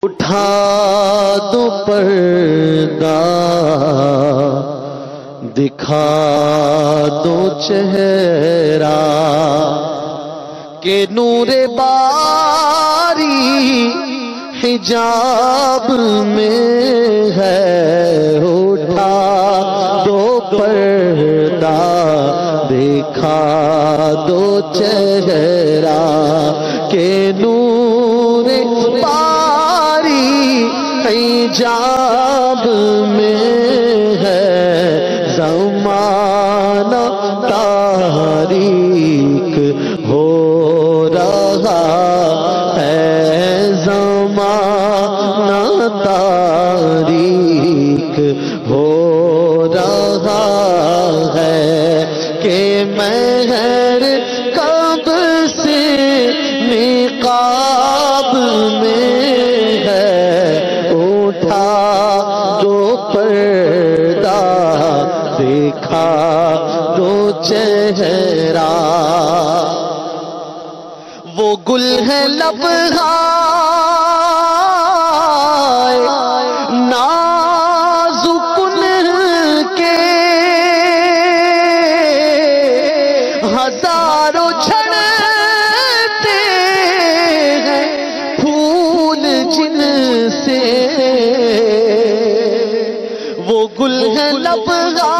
اٹھا دو پردہ دکھا دو چہرہ کہ نور باری حجاب میں ہے اٹھا دو پردہ دکھا دو چہرہ کہ نور باری حجاب میں ہے زمانہ تاریک ہو رہا ہے زمانہ تاریک ہو رہا ہے کہ مہر کب سے نقاب میں ہے اٹھا دو پردہ دیکھا دو چہرہ وہ گل ہے لبہائے نازکن کے ہزاروں جھڑتے ہیں پھول جن سے وہ گل ہے لبہائے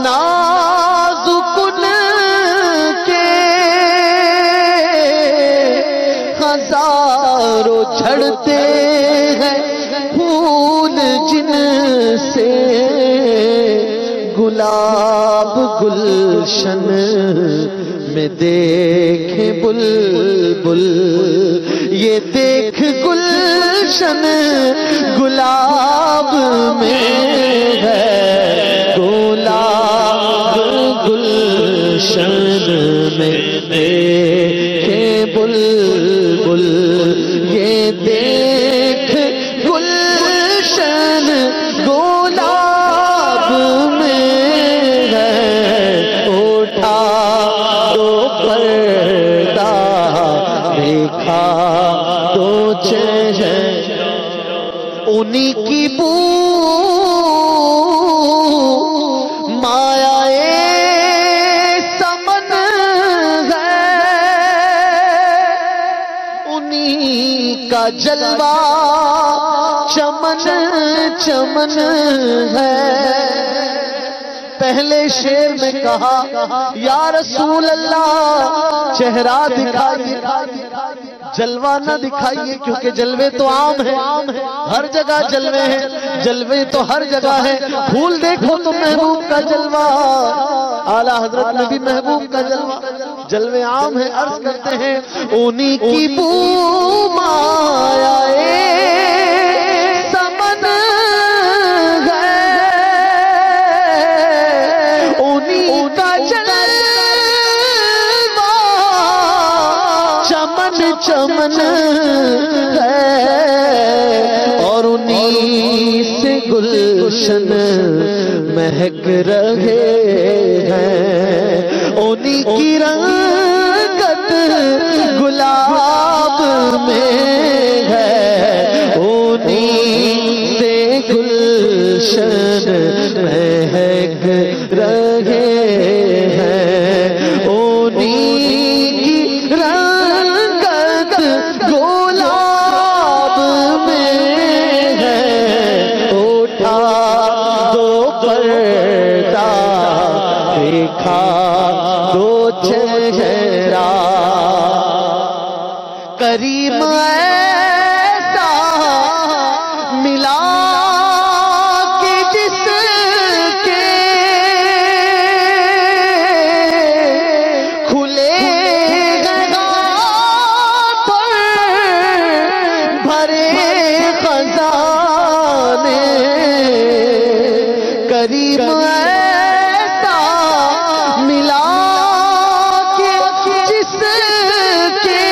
نازکن کے ہزاروں جھڑتے ہیں پھول جن سے گلاب گلشن میں دیکھے بلبل یہ دیکھ گلشن گلاب میں ہے گلاب گلشن میں دیکھے بلبل یہ دیکھ گلشن گلاب میں ہے اٹھا دو پردہ دیکھا دو چہرہ انہی کی بو مایا سمن ہے انہی کا جلوہ چمن چمن ہے پہلے شعر میں کہا یا رسول اللہ چہرہ دکھائیے جلوہ نہ دکھائیے کیونکہ جلوے تو عام ہیں ہر جگہ جلوے ہیں جلوے تو ہر جگہ ہیں پھول دیکھو تو محبوب کا جلوہ اعلیٰ حضرت نے بھی محبوب کا جلوہ جلوے عام ہیں عرض کرتے ہیں انہی کی بو مایا سمن ہے انہی کا جلوہ چمن چمن ہے اور انہی سے گلشن مہک رہے ہیں انہی کی رنگت گلاب میں ہے انہی سے گلشن مہک رہے ہیں انہی کی رنگت گلاب میں ہے اٹھا دو پردہ دیکھا دو چہرہ کریم ایسا ملا کہ جس کے کھلے ہاتھ بھرے خزانے کریم ایسا ملا کہ جس کے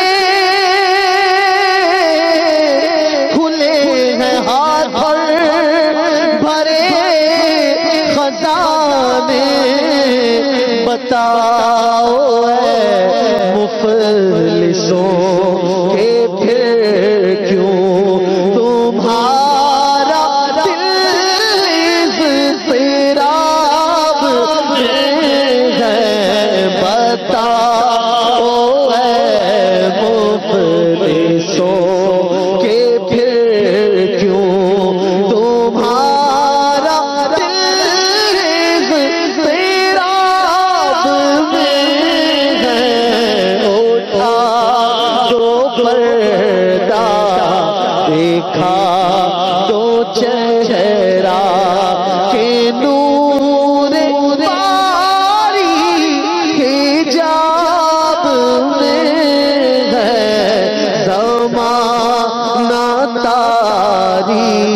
دکھا دو چہرہ کہ نور باری حجاب میں ہے زمانہ تاریک